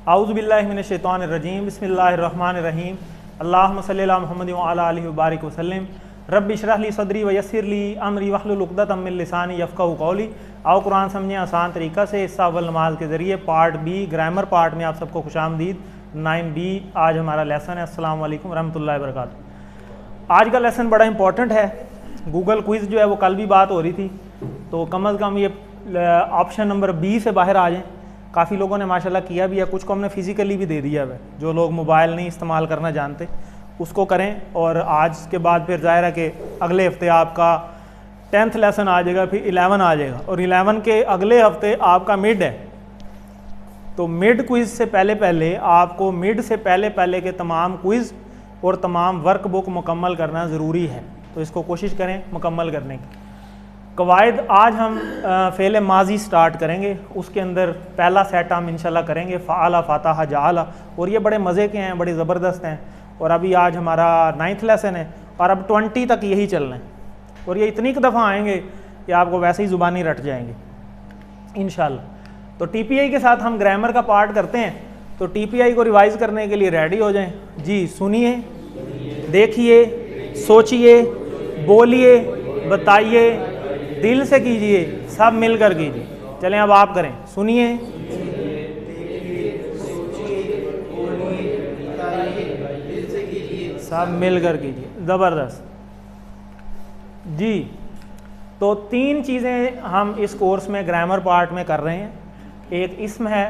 आऊज़ु बिल्लाहि मिनश शैतानिर रजीम बिस्मिल्लाहिर रहमानिर रहीम अल्लाहुम्मा सल्लि अला मुहम्मद व अला आलिहि व बारिक वसल्लम रब्बि इश्रह ली सदरी व यस्सिर ली अमरी वहलुल उक़दतम मिन लिसानी यफ़क़हू क़ौली। आओ कुरान समझें आसान तरीक़ा से। हिस्सा अव्वल नमाज के ज़रिए पार्ट बी ग्रामर पार्ट में आप सबको खुशामदीद। 9B आज हमारा लेसन है। अस्सलाम वालेकुम रहमतुल्लाहि व बरकातुहू। आज का लेसन बड़ा इंपॉर्टेंट है। गूगल क्विज़ जो है वो कल भी बात हो रही थी, तो कम अज़ कम ये ऑप्शन नंबर बी से बाहर आ जाएँ। काफ़ी लोगों ने माशाल्लाह किया भी है, कुछ को हमने फ़िज़िकली भी दे दिया है। जो लोग मोबाइल नहीं इस्तेमाल करना जानते उसको करें। और आज के बाद फिर ज़ाहिर है कि अगले हफ्ते आपका 10th लेसन आ जाएगा, फिर 11 आ जाएगा, और 11 के अगले हफ्ते आपका मिड है। तो मिड क्विज़ से पहले आपको मिड से पहले के तमाम क्विज़ और तमाम वर्कबुक मुकम्मल करना ज़रूरी है। तो इसको कोशिश करें मुकम्मल करने की। कवायद आज हम फ़ेल माजी स्टार्ट करेंगे, उसके अंदर पहला सेट हम इंशाल्लाह करेंगे फ़ाला फ़ातहा जाला, और ये बड़े मज़े के हैं, बड़े ज़बरदस्त हैं। और अभी आज हमारा 9th लेसन है और अब 20 तक यही चलना है, और ये इतनी दफ़ा आएंगे कि आपको वैसे ही ज़ुबानी रट जाएंगे इंशाल्लाह। तो TPI के साथ हम ग्रामर का पार्ट करते हैं। तो TPI को रिवाइज़ करने के लिए रेडी हो जाएं जी। सुनिए, देखिए, सोचिए, बोलिए, बताइए, दिल से कीजिए, सब मिलकर कीजिए। चलें अब आप करें। सुनिए, सब मिलकर कीजिए। ज़बरदस्त जी। तो 3 चीज़ें हम इस कोर्स में ग्रामर पार्ट में कर रहे हैं। एक इसम है,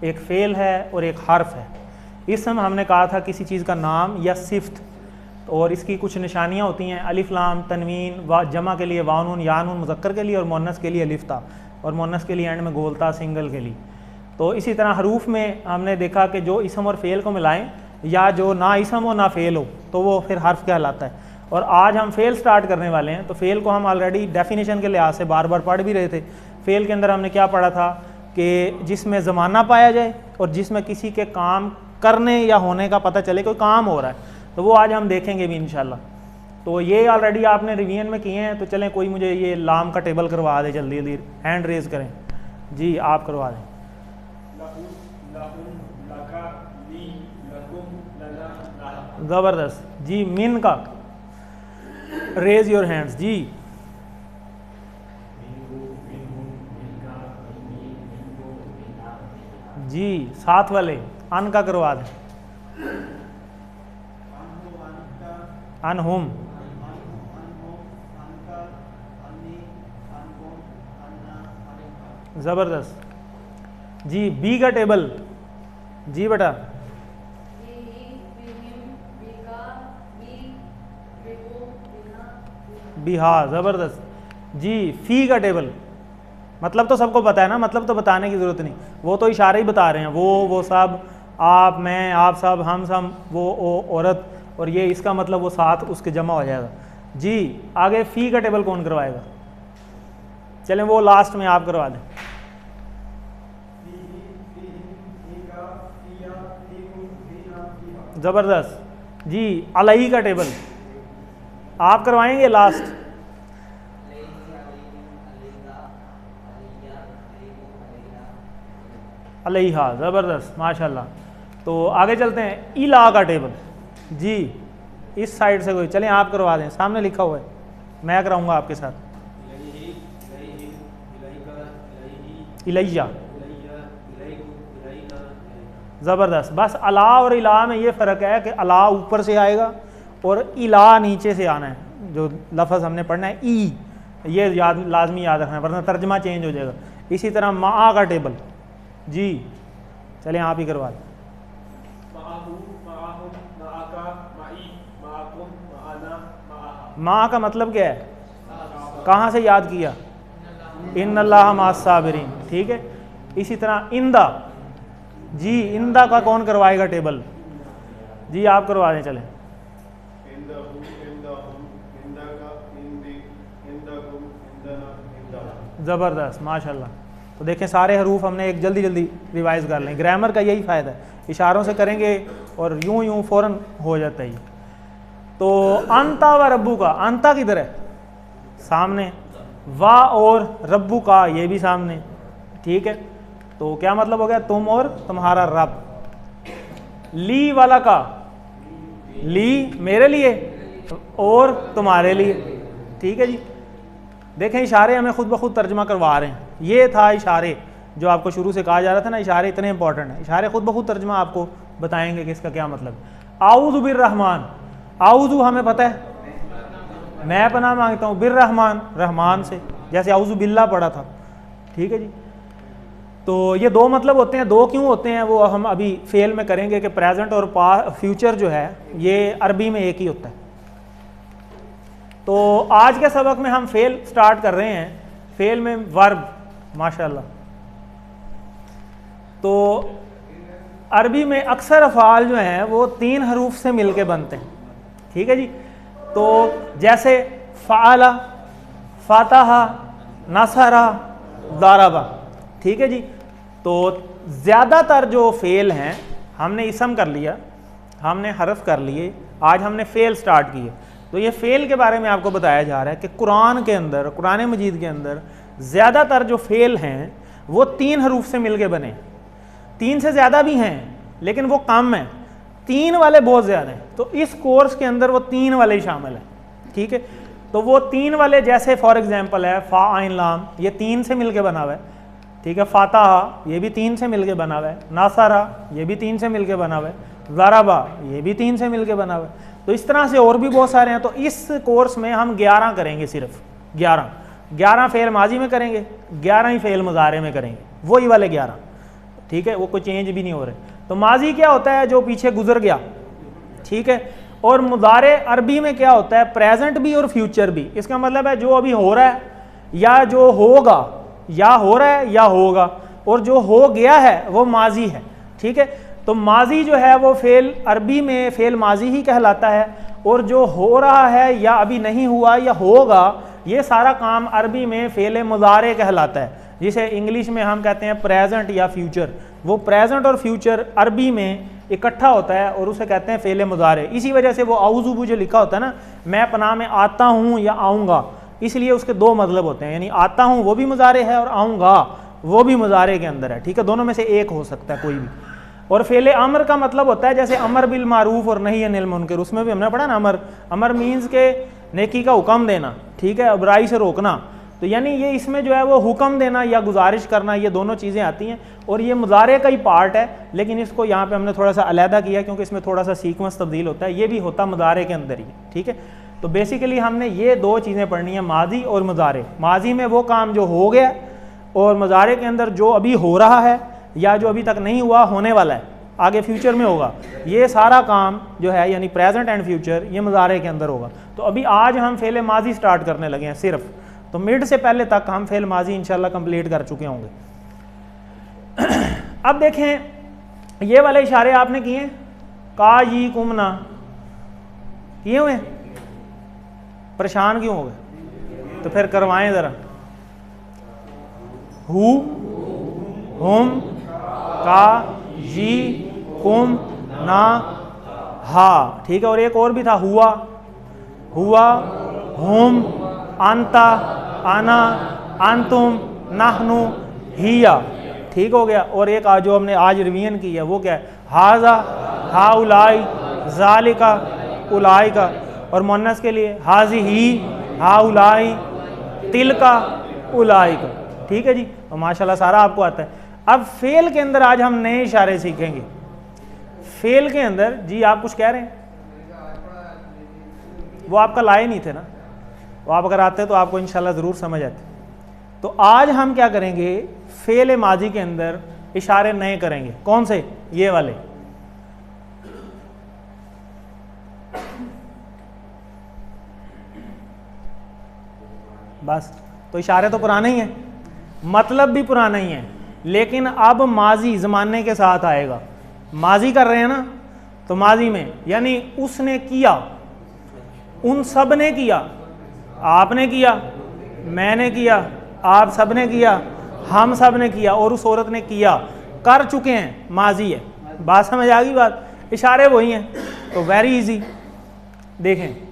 एक फ़ेल है और एक हर्फ है। इसम हमने कहा था किसी चीज़ का नाम या सिफ्त, और इसकी कुछ निशानियाँ होती हैं। अलिफ लाम तनवीन, वा जमा के लिए वानून यानून मुज़क्कर के लिए, और मुअन्नस के लिए अलिफ्ता, और मुअन्नस के लिए एंड में गोलता सिंगल के लिए। तो इसी तरह हरूफ में हमने देखा कि जो इसम और फ़ेल को मिलाएं, या जो ना इसम हो ना फ़ेल हो, तो वो फिर हर्फ कहलाता है। और आज हम फ़ेल स्टार्ट करने वाले हैं। तो फ़ेल को हम ऑलरेडी डेफिनेशन के लिहाज से बार बार पढ़ भी रहे थे। फ़ेल के अंदर हमने क्या पढ़ा था कि जिसमें ज़माना पाया जाए और जिसमें किसी के काम करने या होने का पता चले, कोई काम हो रहा है, तो वो आज हम देखेंगे भी इंशाल्लाह। तो ये ऑलरेडी आपने रिवीजन में किए हैं। तो चलें, कोई मुझे ये लाम का टेबल करवा दे जल्दी जल्दी। हैंड रेज करें जी, आप करवा दें। ज़बरदस्त जी। मिन का रेज योर हैंड्स जी। जी, साथ वाले अन का करवा दें। अनहुम, ज़बरदस्त जी। बी का टेबल जी बेटा। बिहा, ज़बरदस्त जी। फ़ी का टेबल, मतलब तो सबको पता है ना, मतलब तो बताने की ज़रूरत नहीं, वो तो इशारे ही बता रहे हैं। वो सब, आप, मैं, आप सब, हम सब, वो औरत, और ये इसका मतलब वो साथ उसके जमा हो जाएगा जी। आगे फ़ी का टेबल कौन करवाएगा? चलें वो लास्ट में आप करवा दें। ज़बरदस्त जी। अलई का टेबल आप करवाएंगे लास्ट। अलैहा, ज़बरदस्त माशाल्लाह। तो आगे चलते हैं। इला का टेबल जी, इस साइड से कोई, चलें आप करवा दें। सामने लिखा हुआ है, मैं कराऊंगा आपके साथ। इलैया, ज़बरदस्त। बस अला और इला में ये फ़र्क है कि अला ऊपर से आएगा और इला नीचे से आना है। जो लफ्ज़ हमने पढ़ना है ई, ये लाजमी याद रखना है, वरना तर्जमा चेंज हो जाएगा। इसी तरह मा का टेबल जी, चलें आप ही करवा दें। मा का मतलब क्या है? कहाँ से याद किया? इन्नल्लाह मास साबिरीन, ठीक है। इसी तरह इंदा जी, इंदा का कौन करवाएगा टेबल? जी आप करवा दें। चलें। ज़बरदस्त माशाल्लाह। तो देखें, सारे हरूफ हमने एक जल्दी जल्दी रिवाइज़ कर लें। ग्रामर का यही फ़ायदा है, इशारों से करेंगे और यूं फ़ौरन हो जाता है। तो अंता व रब्बू का, अंता किधर है? सामने। वा और रब्बू का, ये भी सामने, ठीक है। तो क्या मतलब हो गया? तुम और तुम्हारा रब। ली वाला का ली मेरे लिए और तुम्हारे लिए, ठीक है जी। देखें इशारे हमें खुद ब खुद तर्जमा करवा रहे हैं। ये था इशारे जो आपको शुरू से कहा जा रहा था ना, इशारे इतने इंपॉर्टेंट हैं। इशारे खुद ब खुद तर्जमा आपको बताएंगे कि इसका क्या मतलब है। आऊज़ु बिर्रहमान, आऊज़ु हमें पता है मैं पनाह मांगता हूँ, बिर्रहमान रहमान से, जैसे आऊज़ु बिल्लाह पढ़ा था, ठीक है जी। तो ये दो मतलब होते हैं। दो क्यों होते हैं वो हम अभी फेल में करेंगे कि प्रेजेंट और फ्यूचर जो है ये अरबी में एक ही होता है। तो आज के सबक में हम फेल स्टार्ट कर रहे हैं। फेल में वर्ब, माशाल्लाह। तो अरबी में अक्सर अफ़ाल जो हैं वो 3 हरूफ से मिलके बनते हैं, ठीक है जी। तो जैसे फ़ाला, फ़ातहा, नसरा, ज़ारबा, ठीक है जी। तो ज़्यादातर जो फेल हैं हमने इसम कर लिया, हमने हरफ कर लिए, आज हमने फेल स्टार्ट किए। तो ये फेल के बारे में आपको बताया जा रहा है कि कुरान के अंदर, कुरान मजीद के अंदर ज़्यादातर जो फेल हैं वो 3 हरूफ से मिलके बने। 3 से ज़्यादा भी हैं लेकिन वो कम हैं, 3 वाले बहुत ज़्यादा हैं। तो इस कोर्स के अंदर वो 3 वाले ही शामिल हैं, ठीक है। तो वो 3 वाले जैसे फॉर एग्जांपल है फ़ा आइन लाम, ये 3 से मिलके बना हुआ है, ठीक है। फ़ातहा ये भी 3 से मिलके बना हुआ है, नासरा ये भी 3 से मिलके बना हुआ है, ज़राबा ये भी 3 से मिलके बना हुआ है। तो इस तरह से और भी बहुत सारे हैं। तो इस कोर्स में हम 11 करेंगे, सिर्फ 11 फेल माजी में करेंगे, 11 ही फेल मुजारे में करेंगे, वही वाले 11, ठीक है। वो कोई चेंज भी नहीं हो रहे। तो माजी क्या होता है, जो पीछे गुजर गया, ठीक है। और मुजारे अरबी में क्या होता है, प्रेजेंट भी और फ्यूचर भी। इसका मतलब है जो अभी हो रहा है या जो होगा, या हो रहा है या होगा, और जो हो गया है वो माजी है, ठीक है। तो माजी जो है वो फेल अरबी में फेल माजी ही कहलाता है, और जो हो रहा है या अभी नहीं हुआ या होगा ये सारा काम अरबी में फेल मुजारे कहलाता है, जिसे इंग्लिश में हम कहते हैं प्रेजेंट या फ्यूचर। वो प्रेजेंट और फ्यूचर अरबी में इकट्ठा होता है और उसे कहते हैं फेल मुजारे। इसी वजह से वो आऊज़ु जो लिखा होता है ना, मैं पनाह में आता हूँ या आऊँगा, इसलिए उसके 2 मतलब होते हैं। यानी आता हूँ वो भी मुजारे है और आऊँगा वो भी मुजारे के अंदर है, ठीक है। दोनों में से एक हो सकता है कोई भी। और फेल अमर का मतलब होता है जैसे अमर बिल मारूफ और नहीं अनिल मुनकर, उसमें भी हमने पढ़ा ना, अमर मीन्स के नेकी का हुक्म देना, ठीक है, बुराई से रोकना। तो यानी ये इसमें जो है वो हुक्म देना या गुजारिश करना, ये दोनों चीज़ें आती हैं। और ये मुजारे का ही पार्ट है, लेकिन इसको यहाँ पे हमने थोड़ा सा अलहदा किया क्योंकि इसमें थोड़ा सा सीक्वेंस तब्दील होता है। ये भी होता मुजारे के अंदर ही, ठीक है। तो बेसिकली हमने ये 2 चीज़ें पढ़नी है, माजी और मुजारे। माजी में वो काम जो हो गया, और मुजारे के अंदर जो अभी हो रहा है या जो अभी तक नहीं हुआ, होने वाला है, आगे फ्यूचर में होगा। ये सारा काम जो है यानी प्रेजेंट एंड फ्यूचर, ये मुजारे के अंदर होगा। तो अभी आज हम फेल माजी स्टार्ट करने लगे हैं सिर्फ। तो मिड से पहले तक हम फेल माजी इंशाल्लाह कंप्लीट कर चुके होंगे। अब देखें ये वाले इशारे आपने किए, का यी कुमना किए हुए, परेशान क्यों हो गए? तो फिर करवाएं ज़रा। हु, हुम, का, जी, कुम, ना, हा, ठीक है। और एक और भी था, हुआ, हुआ, हुम, अंता, आना, अंतुम, नाहनु, हिया, ठीक हो गया। और एक जो हमने आज रिवीजन की है वो क्या है, हाजा, हाउलाई, जालिका, उलाइका। और मुन्नस के लिए हाजी ही, हाउलाई, तिलका, उलाइका, ठीक है जी। और माशाल्लाह सारा आपको आता है। अब फेल के अंदर आज हम नए इशारे सीखेंगे। फेल के अंदर जी आप कुछ कह रहे हैं, वो आपका लाए नहीं थे ना, वो आप अगर आते तो आपको इंशाल्लाह ज़रूर समझ आते। तो आज हम क्या करेंगे, फेल माजी के अंदर इशारे नए करेंगे। कौन से? ये वाले। बस, तो इशारे तो पुराने ही हैं, मतलब भी पुराना ही है, लेकिन अब माजी ज़माने के साथ आएगा। माजी कर रहे हैं ना, तो माजी में यानी उसने किया, उन सब ने किया, आपने किया, मैंने किया, आप सब ने किया, हम सब ने किया, और उस औरत ने किया, कर चुके हैं, माजी है। बात समझ आ गई बात? इशारे वही हैं। तो वेरी इजी। देखें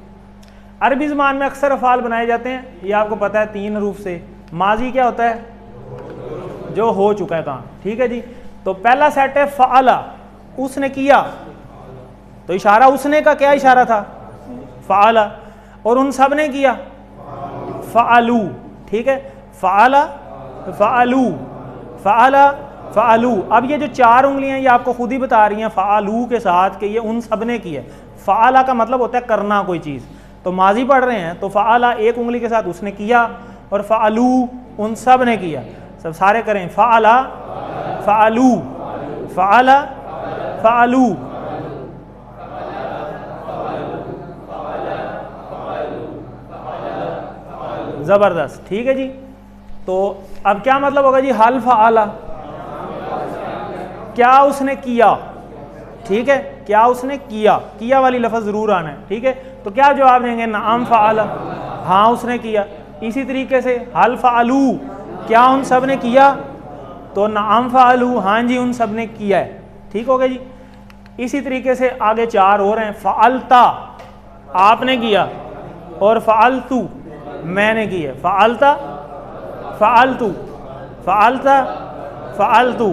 अरबी ज़बान में अक्सर अफ़ाल बनाए जाते हैं, ये आपको पता है 3 हरूफ से। माजी क्या होता है? जो हो चुका है काम, ठीक है जी। तो पहला सेट है फ़अला, उसने किया, तो इशारा उसने का क्या इशारा था? फ़अला। और उन सब ने किया फ़अलू, ठीक है, फ़अला फ़अलू फ़अला फ़अलू। अब ये जो 4 उंगलियां ये आपको खुद ही बता रही हैं फ़अलू के साथ कि ये उन सब ने किया। फ़अला का मतलब होता है करना कोई चीज़, तो माजी पढ़ रहे हैं तो फ़अला एक उंगली के साथ उसने किया और फ़अलू उन सब ने किया। सब सारे करें, फ़अला फ़अलू फ़अला फ़अलू। ज़बरदस्त, ठीक है जी। तो अब क्या मतलब होगा जी? हल फ़अला, क्या उसने किया, ठीक है, क्या उसने किया, किया वाली लफ्ज़ ज़रूर आना है, ठीक है। तो क्या जवाब देंगे? नअम फ़अला, हाँ उसने किया। इसी तरीके से हल फ़अलू, क्या उन सब ने किया? तो नअम फ़अलू, हाँ जी उन सब ने किया है, ठीक हो गया जी। इसी तरीके से आगे 4 और हैं। फ़अलता, आपने किया, और फ़अलतू, मैंने किया। फ़अलता फ़अलतू फ़अलता फ़अलतू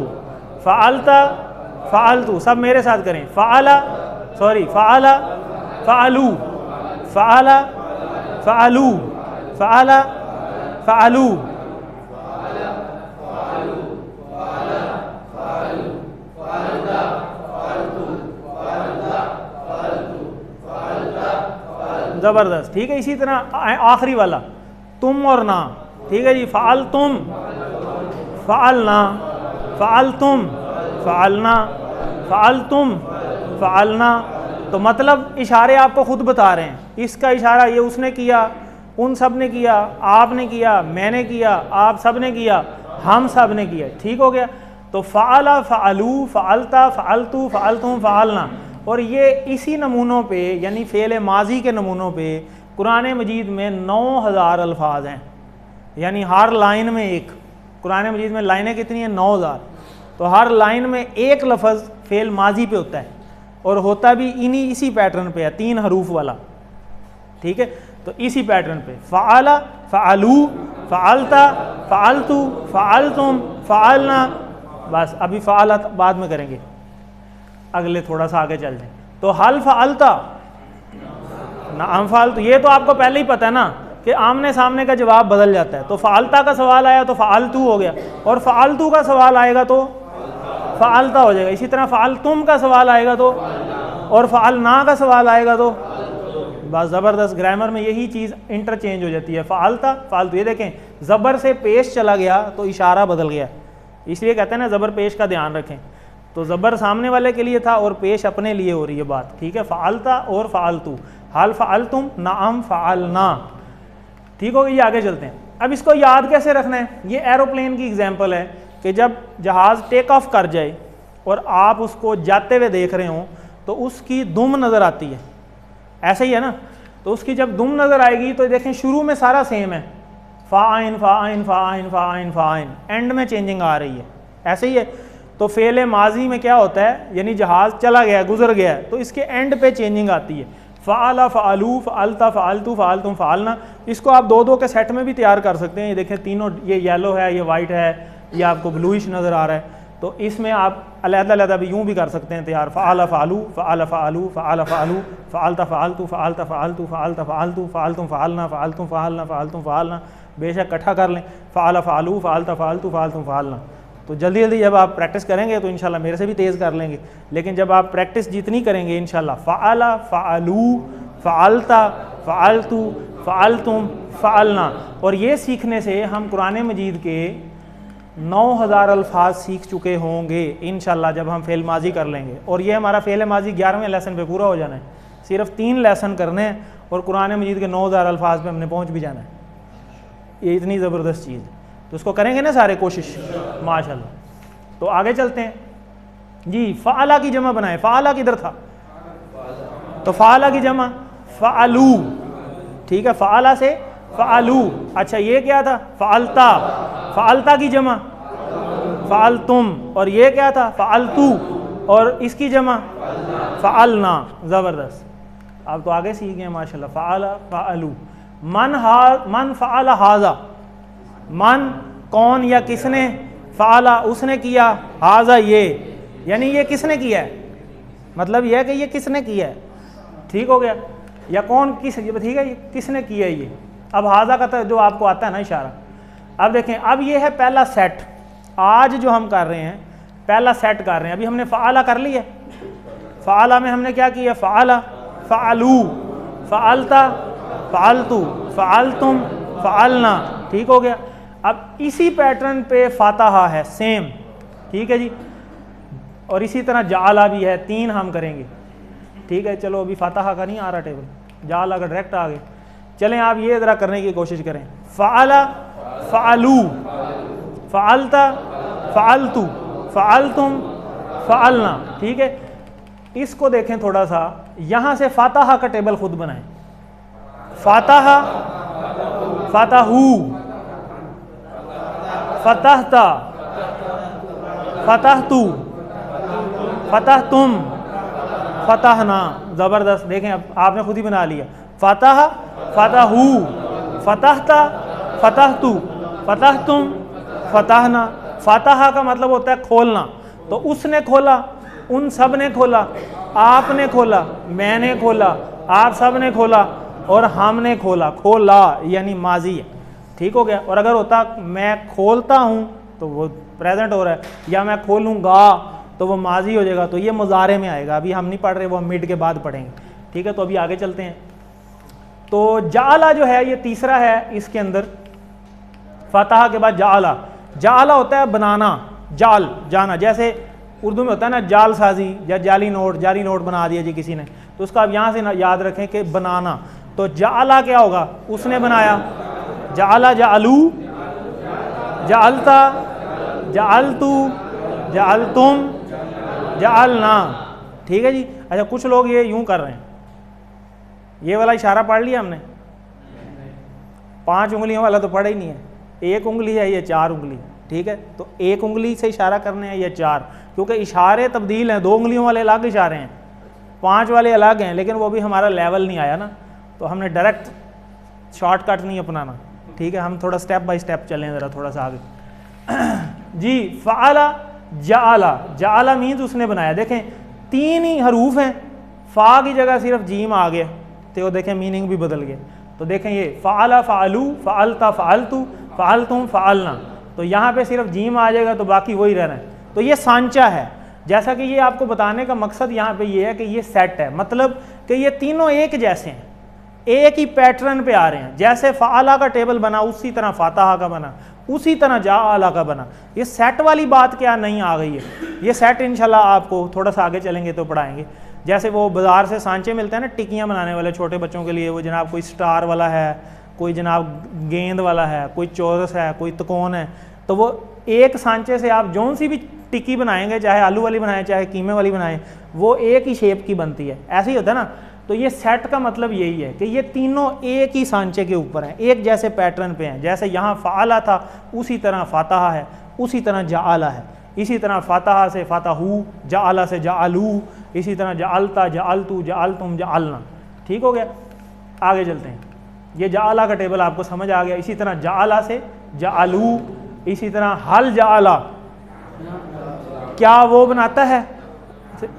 फ़अलता फ़अलतू। सब मेरे साथ करें, फ़अला सॉरी फ़अला फ़अलू फ़अला फ़अलू फ़अला फ़अलू। ज़बरदस्त, ठीक है। इसी तरह आखिरी वाला तुम और ना, ठीक है जी। फ़अल तुम फ़अलना फ़अल तुम फ़अलना फ़अल तुम फ़अलना। तो मतलब इशारे आपको खुद बता रहे हैं। इसका इशारा ये उसने किया, उन सब ने किया, आपने किया, मैंने किया, आप सब ने किया, हम सब ने किया, ठीक हो गया। तो फ़अला फ़अलू फ़अलता फ़अलतू फ़अलतुम फ़अलना। और ये इसी नमूनों पे यानी फ़ेल माजी के नमूनों पे कुरान मजीद में 9000 अल्फाज हैं, यानी हर लाइन में एक। कुरान मजीद में लाइनें कितनी हैं? 9000। तो हर लाइन में एक लफ्ज़ फ़ेल माजी पे होता है और होता भी इसी पैटर्न पे है, 3 हरूफ वाला, ठीक है। तो इसी पैटर्न पे फ़अला फ़अलू फ़अलता फ़अलतू फ़अलतुम फ़अलना। बस अभी फ़अला बाद में करेंगे, अगले थोड़ा सा आगे चल जाए। तो हल फ़अलता नअम फ़अलतू, ये तो आपको पहले ही पता है ना कि आमने सामने का जवाब बदल जाता है। तो फ़अलता का सवाल आया तो फ़अलतू हो गया, और फ़अलतू का सवाल आएगा तो फ़अलता हो जाएगा। इसी तरह फ़अलतुम का सवाल आएगा तो, और फ़अलना का सवाल आएगा तो। बस ज़बरदस्त, ग्रामर में यही चीज़ इंटरचेंज हो जाती है, फ़अलता फ़अलतू। ये देखें ज़बर से पेश चला गया तो इशारा बदल गया, इसलिए कहते हैं ना ज़बर पेश का ध्यान रखें। तो ज़बर सामने वाले के लिए था और पेश अपने लिए हो रही है बात, ठीक है। फ़अलता और फ़अलतू, हल फ़अलतुम नअम फ़अलना, ठीक हो गया। ये आगे चलते हैं। अब इसको याद कैसे रखना है? ये एरोप्लेन की एग्जांपल है कि जब जहाज़ टेक ऑफ कर जाए और आप उसको जाते हुए देख रहे हों तो उसकी दुम नज़र आती है, ऐसे ही है ना। तो उसकी जब दुम नज़र आएगी तो देखें शुरू में सारा सेम है, fine fine fine fine fine, and में चेंजिंग आ रही है, ऐसे ही है। तो फ़ेल माजी में क्या होता है, यानी जहाज़ चला गया, गुजर गया, तो इसके एंड पे चेंजिंग आती है। फ़अला फ़अलू फ़अलता फ़अलतू फ़अलतुम फ़अलना। इसको आप 2-2 के सेट में भी तैयार कर सकते हैं। ये देखें तीनों, ये येलो है, ये वाइट है, ये आपको ब्लूइश नज़र आ रहा है। तो इसमें आप अलग-अलग भी यूँ भी कर सकते हैं तैयार, फ़अला फ़अलू फ़अला फ़अलू फ़अला फ़अलू फ़अलता फ़अलतू फ़अलता फ़अलतू फ़अलता फ़अलतू फ़अलतुम फ़अलना फ़अलतुम फ़अलना फ़अलतुम फ़अलना। बेशक इकट्ठा कर लें, फ़अला फ़अलू फ़अलता फ़अलतू फ़अलतुम फ़अलना। तो जल्दी जल्दी जब आप प्रैक्टिस करेंगे तो इंशाल्लाह मेरे से भी तेज़ कर लेंगे, लेकिन जब आप प्रैक्टिस जितनी करेंगे इंशाल्लाह फ़अला फ़अलू फ़अलता फ़अलतू फ़अलतुम फ़अलना। और ये सीखने से हम कुरान मजीद के 9000 अल्फाज सीख चुके होंगे इंशाल्लाह जब हम फ़ेल माजी कर लेंगे। और ये हमारा फ़ेल माजी 11वें लेसन पे पूरा हो जाना है। सिर्फ 3 लेसन करने हैं और कुरान मजीद के 9000 अल्फाज पे हमने पहुँच भी जाना है। ये इतनी ज़बरदस्त चीज़ है, तो उसको करेंगे ना सारे कोशिश माशाल्लाह। तो आगे चलते हैं जी। फ़अला की जमा बनाए, फ़अला किधर था? तो फ़अला की जमा फ़अलू, ठीक है। फ़अला से फ़अलू, अच्छा ये क्या था? फ़अलता, फ़अलता की जमा फ़अलतुम, और ये क्या था? फ़अलतू, और इसकी जमा फ़अलना। ज़बरदस्त, आप तो आगे सीख गए माशाल्लाह। फ़अला फ़अलू। मन फ़अला हाज़ा, मन कौन या किसने, फ़अला उसने किया, हाज़ा ये, यानी ये किसने किया है? मतलब यह है कि ये किसने किया है, ठीक हो गया, या कौन किस, ठीक है, ये किसने किया है ये। अब हाजा का जो आपको आता है ना इशारा, अब देखें, अब ये है पहला सेट, आज जो हम कर रहे हैं पहला सेट कर रहे हैं। अभी हमने फ़आला कर लिया, फ़आला में हमने क्या किया, फ़आला, फ़आलू, फ़आलता, फ़आलतू, फ़आलतुम, फ़आलना, ठीक हो गया। अब इसी पैटर्न पे फातहा है सेम, ठीक है जी, और इसी तरह जाला भी है, 3 हम करेंगे, ठीक है। चलो अभी फातहा का नहीं आ रहा टेबल, जाला का डायरेक्ट आ गए। चलें आप ये ज़रा करने की कोशिश करें, फ़आला, फ़आलू, फ़आलता, फ़आलतू, फ़आलतुम, फ़आलना, ठीक है। इसको देखें थोड़ा सा, यहाँ से फातहा का टेबल खुद बनाएं, फातहा, फातहू, फतहता, फतहतू, फतहतुम, फतहना। ज़बरदस्त, देखें अब आपने खुद ही बना लिया, फतह, फतहू, फतहता, फतहतू, फतहतुम, फतहना। फतहा का मतलब होता है खोलना, तो उसने खोला, उन सब ने खोला, आपने खोला, मैंने खोला, आप सब ने खोला और हमने खोला। खोला यानी माजी है, ठीक हो गया। और अगर होता मैं खोलता हूँ तो वो प्रेजेंट हो रहा है, या मैं खोलूँगा तो वो माजी हो जाएगा, तो ये मुजारे में आएगा। अभी हम नहीं पढ़ रहे, वो हम मिड के बाद पढ़ेंगे, ठीक है। तो अभी आगे चलते हैं। तो जाला जो है ये तीसरा है इसके अंदर, फतहा के बाद जाला। जाला होता है बनाना, जाल, जाना, जैसे उर्दू में होता है ना जाल साजी या जाली नोट बना दिया जी किसी ने, तो उसका आप यहाँ से याद रखें कि बनाना। तो जाला क्या होगा, उसने बनाया, जाला, जालू, जालता, जालतू, जालतुम, जालना, ठीक है जी। अच्छा, कुछ लोग ये यूं कर रहे हैं, ये वाला इशारा पढ़ लिया हमने, 5 उंगलियों वाला तो पढ़ा ही नहीं है, 1 उंगली है, ये 4 उंगली, ठीक है। तो 1 उंगली से इशारा करने हैं, ये 4, क्योंकि इशारे तब्दील हैं, 2 उंगलियों वाले अलग इशारे हैं, 5 वाले अलग हैं, लेकिन वो भी हमारा लेवल नहीं आया ना, तो हमने डायरेक्ट शॉर्टकट नहीं अपनाना, ठीक है। हम थोड़ा स्टेप बाय स्टेप चलें ज़रा, थोड़ा सा आगे जी। फ़आला, जाला, जाला मीन्स उसने बनाया। देखें 3 ही हरूफ हैं, फ़ा की जगह सिर्फ जीम आ गया, तो देखें मीनिंग भी बदल गया। तो देखें ये फ़आला, फ़आलू, फ़आलता, फ़आलतू, फ़आलतुम, फ़आलना, तो यहाँ पे सिर्फ जीम आ जाएगा, तो बाकी वही रह रहे हैं। तो ये सांचा है, जैसा कि ये आपको बताने का मकसद यहाँ पे ये है कि ये सेट है, मतलब कि ये तीनों एक जैसे हैं, एक ही पैटर्न पे आ रहे हैं। जैसे फ़आला का टेबल बना उसी तरह फातहा का बना, उसी तरह जाला का बना। ये सेट वाली बात क्या नहीं आ गई है, ये सेट इंशाल्लाह आपको थोड़ा सा आगे चलेंगे तो पढ़ाएंगे। जैसे वो बाज़ार से सांचे मिलते हैं ना टिक्कियाँ बनाने वाले छोटे बच्चों के लिए, वो जनाब कोई स्टार वाला है, कोई जनाब गेंद वाला है, कोई चौरस है, कोई त्रिकोण है, तो वो एक सांचे से आप जौन सी भी टिक्की बनाएंगे, चाहे आलू वाली बनाएं चाहे कीमे वाली बनाएं, वो एक ही शेप की बनती है, ऐसे ही होता है ना। तो ये सेट का मतलब यही है कि ये तीनों एक ही सांचे के ऊपर हैं, एक जैसे पैटर्न पे हैं। जैसे यहाँ फ़आला था उसी तरह फातहा है, उसी तरह जाला है, इसी तरह फातहा से फातहू, जाला से जालू, इसी तरह जालता, जालतू, जालतुम, जालना, ठीक हो गया। आगे चलते हैं, ये जाला का टेबल आपको समझ आ गया। इसी तरह जाला से जालू, इसी तरह हल जाला, क्या वो बनाता है,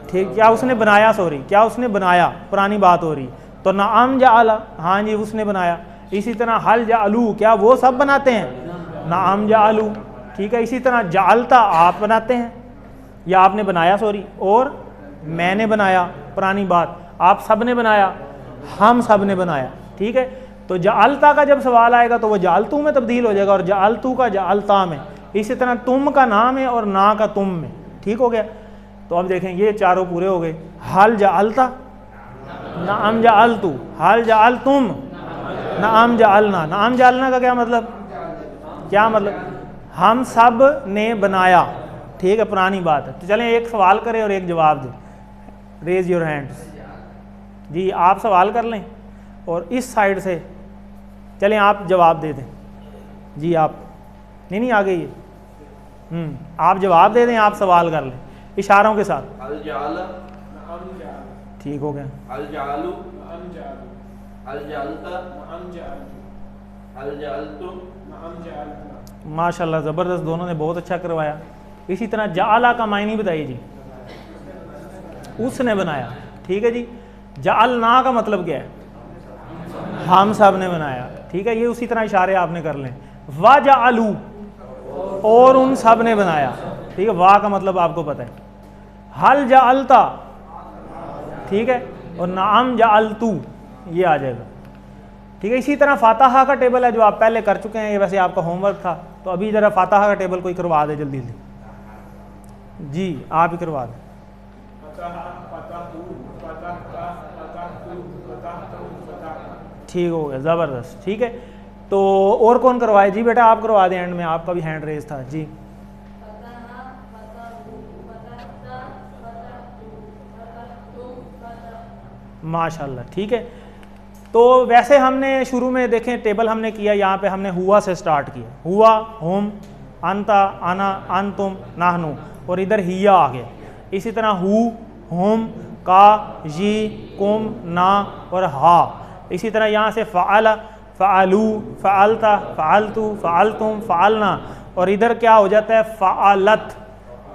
ठीक, क्या उसने बनाया, सॉरी क्या उसने बनाया, पुरानी बात हो रही, तो नाम जाला, हाँ जी उसने बनाया। इसी तरह हल जालू, क्या वो सब बनाते हैं, नाम जालू, ठीक है। इसी तरह जालता, आप बनाते हैं या आपने बनाया, सॉरी, और मैंने बनाया, पुरानी बात, आप सब ने बनाया, हम सब ने बनाया, ठीक है। तो जालता का जब सवाल आएगा तो वो जालतू में तब्दील हो जाएगा और जालतू का जालता में। इसी तरह तुम का नाम है और ना का तुम में, ठीक हो गया। तो अब देखें ये चारों पूरे हो गए, हल जालता, नाम जालतू, हल जालतुम, नाम जालना। नाम जालना का क्या मतलब, क्या मतलब, हम सब ने बनाया, ठीक है, पुरानी बात है। तो चलें एक सवाल करें और एक जवाब दें, रेज योर हैंड्स जी, आप सवाल कर लें और इस साइड से चलें आप जवाब दे दें जी। आप नहीं आ गई ये, आप जवाब दे दें, आप सवाल कर लें इशारों के साथ। ठीक हो गया, माशाल्लाह ज़बरदस्त, दोनों ने बहुत अच्छा करवाया। इसी तरह जाला का मायनी बताइए जी, उसने बनाया, ठीक है जी। जअलना का मतलब क्या है, हम सब ने बनाया, ठीक है। ये उसी तरह इशारे आपने कर लें। वजअलू, और उन सब ने बनाया, ठीक है। वाह का मतलब आपको पता है। हल जअलता, ठीक है, और नाम जअलतू ये आ जाएगा, ठीक है। इसी तरह फातिहा का टेबल है जो आप पहले कर चुके हैं, ये वैसे आपका होमवर्क था, तो अभी ज़रा फातिहा का टेबल कोई करवा दे जल्दी जल्दी जी, आप ही करवा दें। ठीक हो गया, ज़बरदस्त, ठीक है। तो और कौन करवाए जी? बेटा आप करवा दें, एंड में आपका भी हैंड रेज था जी। माशाल्लाह, ठीक है। तो वैसे हमने शुरू में देखें टेबल हमने किया, यहाँ पे हमने हुआ से स्टार्ट किया, हुआ, हुम, अंता, आना, अंतुम, नाहनु, और इधर हिया आ गया। इसी तरह हु, हुम, का, जी, कुम, ना और हा। इसी तरह यहाँ से फ़अला, फ़अलू, फ़अलता, फ़अलतू, फ़अलतुम, फ़अलना, और इधर क्या हो जाता है फ़अलत।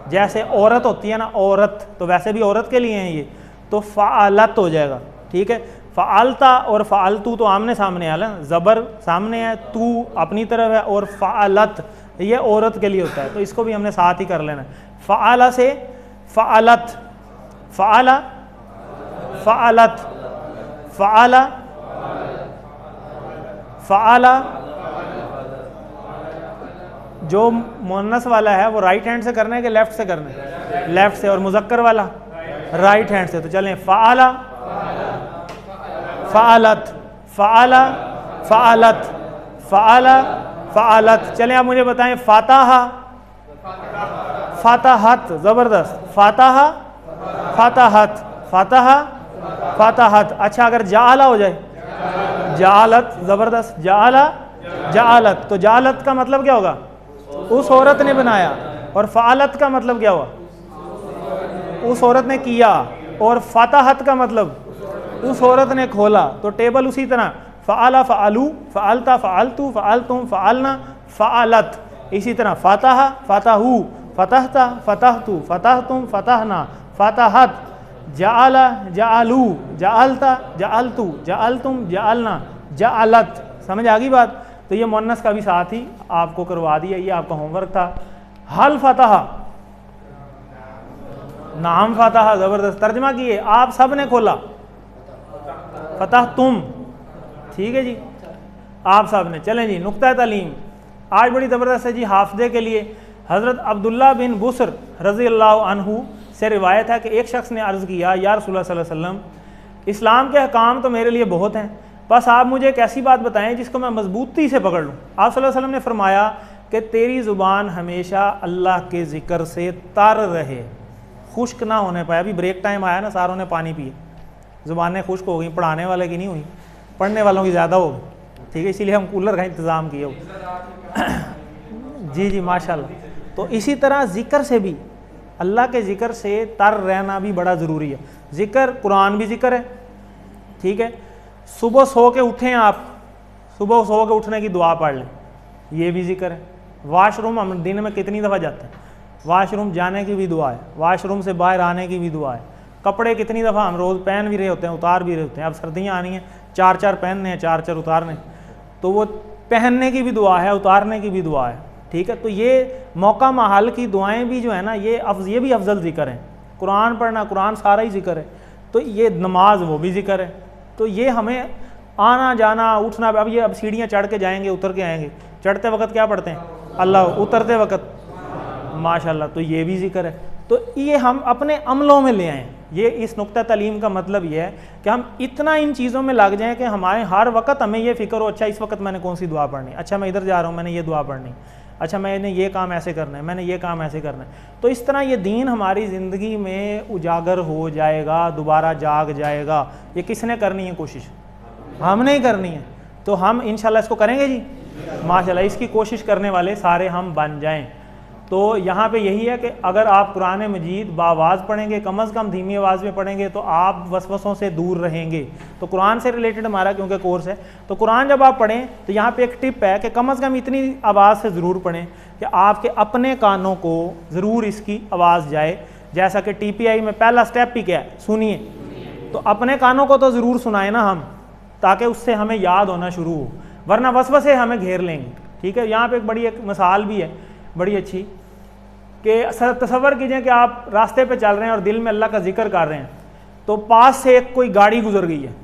जैसे औरत होती है ना, औरत, तो वैसे भी औरत के लिए हैं ये, तो फ़अलत हो जाएगा, ठीक है। फ़अलता और फ़अलतू तो आमने सामने है ना, ज़बर सामने है, तू अपनी तरफ है, और फ़अलत ये औरत के लिए होता है, तो इसको भी हमने साथ ही कर लेना है। फ़अला से फ़अलत, फ़अला, फ़अलत, फ़अला, फ़अला। जो मुन्नस वाला है वो राइट हैंड से करना है कि लेफ्ट से करना है? लेफ्ट से। और मुज़क्कर वाला राइट हैंड से। तो चलें, फ़अला, फ़अलत, फ़अला, फ़अलत, फ़अला, फ़अलत। चलें आप मुझे बताएं, फ़ातहा, फ़ातहत, ज़बरदस्त, फ़ातहा, फ़ातहत, फ़ातहा, फ़ातहत। अच्छा अगर जाअला हो जाए, जाअलत, ज़बरदस्त, जाअला, जाअलत। तो जाअलत का मतलब क्या होगा? उस औरत ने बनाया। और फ़अलत का मतलब क्या हुआ? उस औरत ने किया। और फ़ातहत का मतलब उस औरत ने खोला। तो टेबल उसी तरह, फ़अला, फ़अलू, फ़अलता, फ़अलतू, फ़अलतुम, फ़अलना, फ़अलत। इसी तरह फ़ातहा, फ़तहू, फ़तहता, फ़तहतू, फ़तहतुम, फ़तहना, फ़तहत। जाअला, जाअलू, जाअलता, जाअलतू, जाअलतुम, जाअलना, जाअलत। समझ आ गई बात? तो ये मुन्नस का भी साथ ही आपको करवा दिया, ये आपका होमवर्क था। हल फतहा, नाम फतहा, ज़बरदस्त। तर्जमा किए, आप सब ने खोला, फतह तुम, ठीक है जी, आप सब ने। चलें जी, नुक्ता तालीम आज बड़ी ज़बरदस्त है जी हाफ़िज़े के लिए। हज़रत अब्दुल्ला बिन बुसर रज़ी अल्लाह अन्हु से रिवायत है कि एक शख्स ने अर्ज़ किया, या रसूलुल्लाह सल्लल्लाहु अलैहि वसल्लम, इस्लाम के अहकाम तो मेरे लिए बहुत हैं, बस आप मुझे एक ऐसी बात बताएं जिसको मैं मजबूती से पकड़ लूँ। आप सल्लल्लाहु अलैहि वसल्लम ने फरमाया कि तेरी ज़ुबान हमेशा अल्लाह के ज़िक्र से तर रहे, खुश्क ना होने पाए। अभी ब्रेक टाइम आया ना, सारों ने पानी पिए, ज़ुबानें खुश्क हो गई, पढ़ाने वाले की नहीं हुई, पढ़ने वालों की ज़्यादा हो गई, ठीक है, इसीलिए हम कूलर का इंतज़ाम किए हो। जी जी माशाल्लाह। तो इसी तरह ज़िक्र से भी, अल्लाह के ज़िक्र से तर रहना भी बड़ा ज़रूरी है। ज़िक्र, कुरान भी ज़िक्र है, ठीक है। सुबह सो के उठें आप, सुबह सो के उठने की दुआ पढ़ लें, ये भी ज़िक्र है। वाशरूम हम दिन में कितनी दफ़ा जाते हैं, वाशरूम जाने की भी दुआ है, वाशरूम से बाहर आने की भी दुआ है। कपड़े कितनी दफ़ा हम रोज़ पहन भी रहे होते हैं, उतार भी रहे होते हैं। अब सर्दियाँ आनी हैं, 4-4 पहनने हैं, 4-4 उतारने, तो वो पहनने की भी दुआ है, उतारने की भी दुआ है, ठीक है। तो ये मौका महल की दुआएं भी जो है ना, ये भी अफजल ज़िक्र हैं। कुरान पढ़ना, कुरान सारा ही ज़िक्र है। तो ये नमाज, वो भी ज़िक्र है। तो ये हमें आना जाना उठना, अब सीढ़ियाँ चढ़ के जाएंगे, उतर के आएंगे, चढ़ते वक्त क्या पढ़ते हैं अल्लाह, उतरते वक्त माशाल्लाह, तो ये भी ज़िक्र है। तो ये हम अपने अमलों में ले आएँ। ये इस नुक्ता तालीम का मतलब ये है कि हम इतना इन चीज़ों में लग जाएं कि हमारे हर वक्त हमें ये फ़िक्र हो, अच्छा इस वक्त मैंने कौन सी दुआ पढ़नी, अच्छा मैं इधर जा रहा हूँ, मैंने ये दुआ पढ़नी, अच्छा मैंने ये काम ऐसे करना है, मैंने ये काम ऐसे करना है। तो इस तरह ये दीन हमारी ज़िंदगी में उजागर हो जाएगा, दोबारा जाग जाएगा। ये किसने करनी है कोशिश? हमने ही करनी है। तो हम इंशाल्लाह इसको करेंगे जी माशाल्लाह। इसकी कोशिश करने वाले सारे हम बन जाएं। तो यहाँ पे यही है कि अगर आप कुरान मजीद बावाज़ पढ़ेंगे, कम अज़ कम धीमी आवाज़ में पढ़ेंगे, तो आप वसवसों से दूर रहेंगे। तो कुरान से रिलेटेड हमारा क्योंकि कोर्स है, तो कुरान जब आप पढ़ें तो यहाँ पे एक टिप है कि कम अज़ कम इतनी आवाज़ से ज़रूर पढ़ें कि आपके अपने कानों को ज़रूर इसकी आवाज़ जाए। जैसा कि TPI में पहला स्टेप ही क्या है, सुनिए। तो अपने कानों को तो ज़रूर सुनाए ना हम, ताकि उससे हमें याद होना शुरू हो, वरना वसवसे हमें घेर लेंगे। ठीक है, यहाँ पे एक मिसाल भी है बड़ी अच्छी कि तसव्वुर कीजिए कि आप रास्ते पे चल रहे हैं और दिल में अल्लाह का जिक्र कर रहे हैं, तो पास से एक कोई गाड़ी गुजर गई है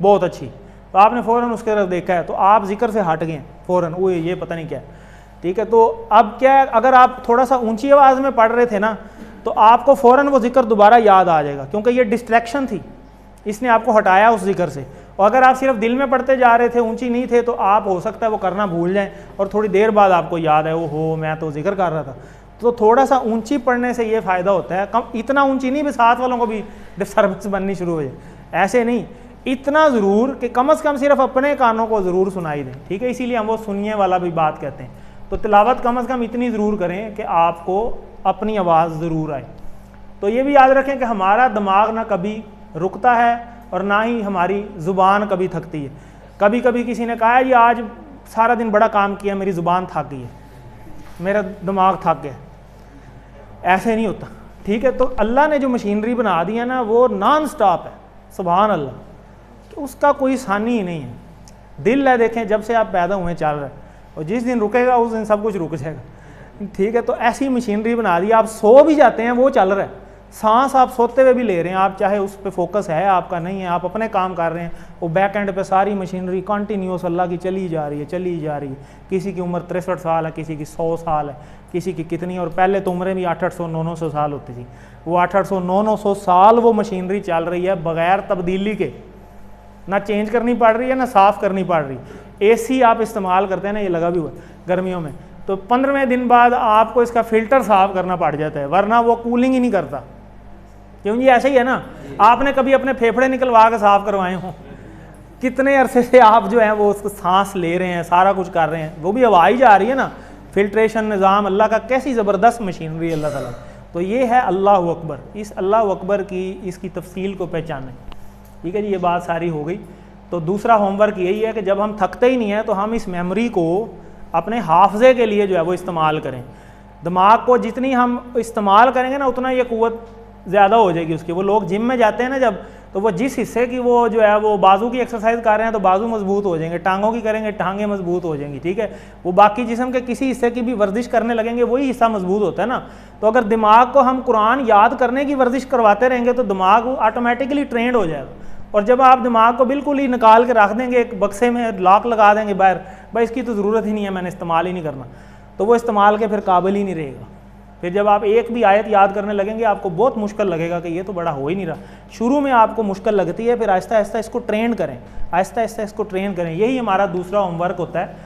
बहुत अच्छी, तो आपने फ़ौरन उसके तरफ देखा है, तो आप जिक्र से हट गए फ़ौरन, वो ये पता नहीं क्या है। ठीक है, तो अब क्या है, अगर आप थोड़ा सा ऊंची आवाज़ में पढ़ रहे थे ना, तो आपको फ़ौरन वो जिक्र दोबारा याद आ जाएगा, क्योंकि ये डिस्ट्रैक्शन थी, इसने आपको हटाया उस जिक्र से। और अगर आप सिर्फ दिल में पढ़ते जा रहे थे, ऊंची नहीं थे, तो आप हो सकता है वो करना भूल जाएं और थोड़ी देर बाद आपको याद है, वो हो मैं तो जिक्र कर रहा था। तो थोड़ा सा ऊंची पढ़ने से ये फ़ायदा होता है, कम इतना ऊंची नहीं भी साथ वालों को भी डिस्टर्बेंस बननी शुरू हो जाए, ऐसे नहीं, इतना ज़रूर कि कम से कम सिर्फ अपने कानों को ज़रूर सुनाई दें। ठीक है, इसीलिए हम वो सुनिए वाला भी बात कहते हैं। तो तिलावत कम से कम इतनी ज़रूर करें कि आपको अपनी आवाज़ ज़रूर आए। तो ये भी याद रखें कि हमारा दिमाग ना कभी रुकता है और ना ही हमारी ज़ुबान कभी थकती है। कभी कभी किसी ने कहा है जी आज सारा दिन बड़ा काम किया, मेरी ज़ुबान थक गई है, मेरा दिमाग थक गया, ऐसे नहीं होता। ठीक है, तो अल्लाह ने जो मशीनरी बना दी है ना, वो नॉन स्टॉप है, सुभान अल्लाह, तो उसका कोई सानी ही नहीं है। दिल है, देखें जब से आप पैदा हुए चल रहे हैं, और जिस दिन रुकेगा उस दिन सब कुछ रुक जाएगा। ठीक है, तो ऐसी मशीनरी बना दी, आप सो भी जाते हैं वो चल रहा है, सांस आप सोते हुए भी ले रहे हैं, आप चाहे उस पर फोकस है आपका नहीं है, आप अपने काम कर रहे हैं, वो बैक एंड पे सारी मशीनरी कंटिन्यूस अल्लाह की चली जा रही है, चली जा रही है। किसी की उम्र 63 साल है, किसी की 100 साल है, किसी की कितनी, और पहले तो उम्रें भी 800-900 साल होती थी, वो 800-900 साल वो मशीनरी चल रही है बग़ैर तब्दीली के, ना चेंज करनी पड़ रही है ना साफ़ करनी पड़ रही। AC आप इस्तेमाल करते हैं ना, ये लगा भी हुआ गर्मियों में, तो 15वें दिन बाद आपको इसका फ़िल्टर साफ़ करना पड़ जाता है, वरना वो कूलिंग ही नहीं करता। क्यों जी, ऐसे ही है ना, आपने कभी अपने फेफड़े निकलवा के साफ़ करवाए हों, कितने अरसे से आप जो है वो उसको सांस ले रहे हैं, सारा कुछ कर रहे हैं, वो भी हवा ही जा रही है ना, फिल्ट्रेशन निज़ाम अल्लाह का कैसी ज़बरदस्त मशीनरी अल्लाह ताला। तो ये है अल्लाह अकबर, इस अल्लाह अकबर की इसकी तफसील को पहचानें। ठीक है जी, ये बात सारी हो गई। तो दूसरा होमवर्क यही है कि जब हम थकते ही नहीं हैं तो हम इस मेमोरी को अपने हाफजे के लिए जो है वो इस्तेमाल करें। दिमाग को जितनी हम इस्तेमाल करेंगे ना, उतना ये क़ुव्वत ज़्यादा हो जाएगी उसकी। वो लोग जिम में जाते हैं ना जब, तो वो जिस हिस्से की वो जो है वो बाजू की एक्सरसाइज कर रहे हैं तो बाजू मजबूत हो जाएंगे, टांगों की करेंगे टांगें मजबूत हो जाएंगी। ठीक है, वो बाकी जिस्म के किसी हिस्से की भी वर्जिश करने लगेंगे, वही हिस्सा मजबूत होता है ना। तो अगर दिमाग को हम कुरान याद करने की वर्जिश करवाते रहेंगे तो दिमाग ऑटोमेटिकली ट्रेंड हो जाएगा। और जब आप दिमाग को बिल्कुल ही निकाल के रख देंगे एक बक्से में, लॉक लगा देंगे बाहर, भाई इसकी तो ज़रूरत ही नहीं है, मैंने इस्तेमाल ही नहीं करना, तो वो इस्तेमाल के फिर काबिल ही नहीं रहेगा। फिर जब आप एक भी आयत याद करने लगेंगे आपको बहुत मुश्किल लगेगा कि ये तो बड़ा हो ही नहीं रहा। शुरू में आपको मुश्किल लगती है, फिर आहिस्ता आहिस्ता इसको ट्रेन करें, आहिस्ता आहिस्ता इसको ट्रेन करें। यही हमारा दूसरा होमवर्क होता है,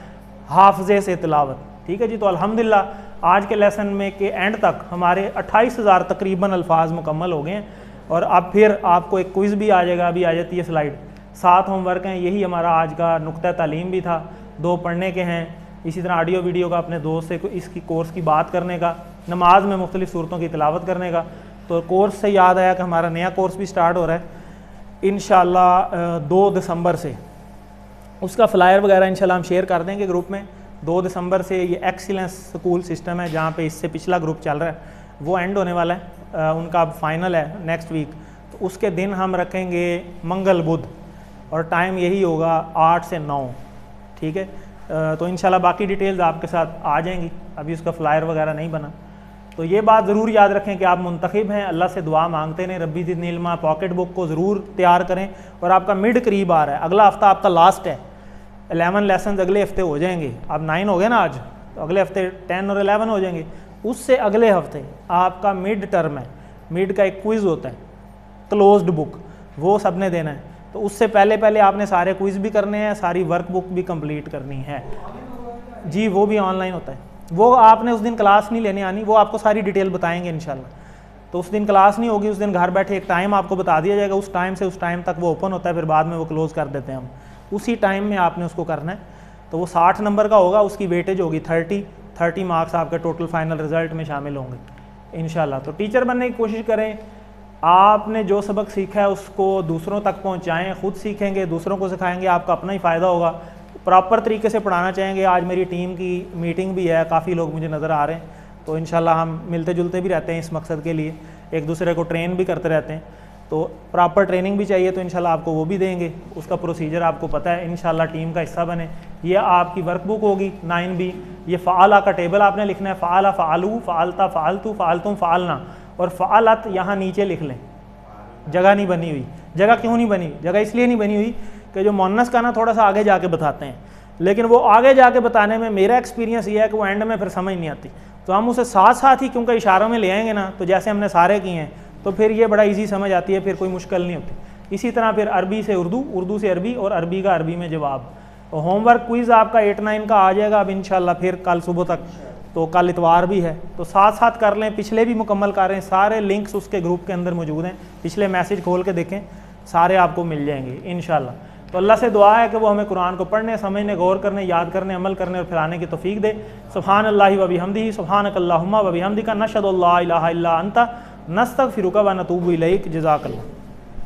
हाफजे से तिलावत। ठीक है जी, तो अल्हम्दुलिल्लाह आज के लेसन में के एंड तक हमारे 28,000 तकरीबन अल्फाज मुकम्मल हो गए हैं। और अब फिर आपको एक क्विज़ भी आ जाएगा, अभी आ जाती है स्लाइड। 7 होमवर्क हैं, यही हमारा आज का नुक्ता तालीम भी था। 2 पढ़ने के हैं, इसी तरह ऑडियो वीडियो का अपने दोस्त से इसकी कोर्स की बात करने का, नमाज में मुख्तलिफ सूरतों की तिलावत करने का। तो कोर्स से याद आया कि हमारा नया कोर्स भी स्टार्ट हो रहा है इंशाअल्लाह 2 दिसंबर से। उसका फ्लायर वगैरह इंशाल्लाह हम शेयर कर देंगे ग्रुप में। 2 दिसंबर से ये एक्सीलेंस स्कूल सिस्टम है, जहाँ पे इससे पिछला ग्रुप चल रहा है वो एंड होने वाला है, उनका अब फाइनल है नेक्स्ट वीक। तो उसके दिन हम रखेंगे मंगल बुध, और टाइम यही होगा 8 से 9। ठीक है, तो इंशाल्लाह बाकी डिटेल्स आपके साथ आ जाएंगी, अभी उसका फ्लायर वगैरह नहीं बना। तो ये बात ज़रूर याद रखें कि आप मुंतखब हैं, अल्लाह से दुआ मांगते रहें, रब्बी ज़िदनी इल्मा। पॉकेट बुक को ज़रूर तैयार करें, और आपका मिड करीब आ रहा है, अगला हफ्ता आपका लास्ट है। 11 लेसन अगले हफ्ते हो जाएंगे, अब 9 हो गए ना आज, तो अगले हफ्ते 10 और 11 हो जाएंगे। उससे अगले हफ्ते आपका मिड टर्म है, मिड का एक क्विज़ होता है क्लोज्ड बुक, वो सब ने देना है। तो उससे पहले आपने सारे क्विज़ भी करने हैं, सारी वर्क बुक भी कंप्लीट करनी है जी। वो भी ऑनलाइन होता है, वो आपने उस दिन क्लास नहीं लेने आनी, वो आपको सारी डिटेल बताएंगे इंशाल्लाह। तो उस दिन क्लास नहीं होगी, उस दिन घर बैठे एक टाइम आपको बता दिया जाएगा, उस टाइम से उस टाइम तक वो ओपन होता है, फिर बाद में वो क्लोज़ कर देते हैं हम, उसी टाइम में आपने उसको करना है। तो वो 60 नंबर का होगा, उसकी वेटेज होगी 30 मार्क्स आपके टोटल फाइनल रिजल्ट में शामिल होंगे इंशाल्लाह। तो टीचर बनने की कोशिश करें, आपने जो सबक सीखा है उसको दूसरों तक पहुंचाएं, खुद सीखेंगे दूसरों को सिखाएंगे, आपका अपना ही फ़ायदा होगा। प्रॉपर तरीके से पढ़ाना चाहेंगे। आज मेरी टीम की मीटिंग भी है, काफ़ी लोग मुझे नज़र आ रहे हैं, तो इंशाल्लाह हम मिलते जुलते भी रहते हैं इस मकसद के लिए। एक दूसरे को ट्रेन भी करते रहते हैं। तो प्रॉपर ट्रेनिंग भी चाहिए तो इंशाल्लाह आपको वो भी देंगे, उसका प्रोसीजर आपको पता है, इंशाल्लाह टीम का हिस्सा बने। ये आपकी वर्कबुक होगी 9B। ये फ़ाला का टेबल आपने लिखना है, फ़ाला फ़ालू, फ़ालता फ़ालतू, फ़ालतुम फ़ालना, और फ़ालत यहाँ नीचे लिख लें। जगह नहीं बनी हुई। जगह क्यों नहीं बनी? जगह इसलिए नहीं बनी हुई कि जो मुअन्नस का ना थोड़ा सा आगे जाके बताते हैं, लेकिन वो आगे जाके बताने में मेरा एक्सपीरियंस ये है कि वो एंड में फिर समझ नहीं आती। तो हम उसे साथ साथ ही क्योंकि इशारों में ले आएंगे ना, तो जैसे हमने सारे किए हैं तो फिर ये बड़ा इजी समझ आती है, फिर कोई मुश्किल नहीं होती। इसी तरह फिर अरबी से उर्दू, उर्दू से अरबी, और अरबी का अरबी में जवाब। तो होमवर्क क्विज़ आपका 8-9 का आ जाएगा अब इंशाल्लाह फिर कल सुबह तक। तो कल इतवार भी है, तो साथ साथ कर लें। पिछले भी मुकम्मल कर रहे हैं, सारे लिंक्स उसके ग्रुप के अंदर मौजूद हैं, पिछले मैसेज खोल के देखें, सारे आपको मिल जाएंगे इंशाल्लाह। तो अल्लाह से दुआ है कि वो हमें कुरान को पढ़ने, समझने, गौर करने, याद करने, अमल करने और फैलाने की तौफीक दे। सुब्हानल्लाहि व बिहम्दिही, सुब्हानकल्लाहुम्मा व बिहम्दिका, नशहदु अल्ला इलाहा इल्ला अंता, नस्तगफिरुका व नतूबु इलैक। जज़ाकल्लाह।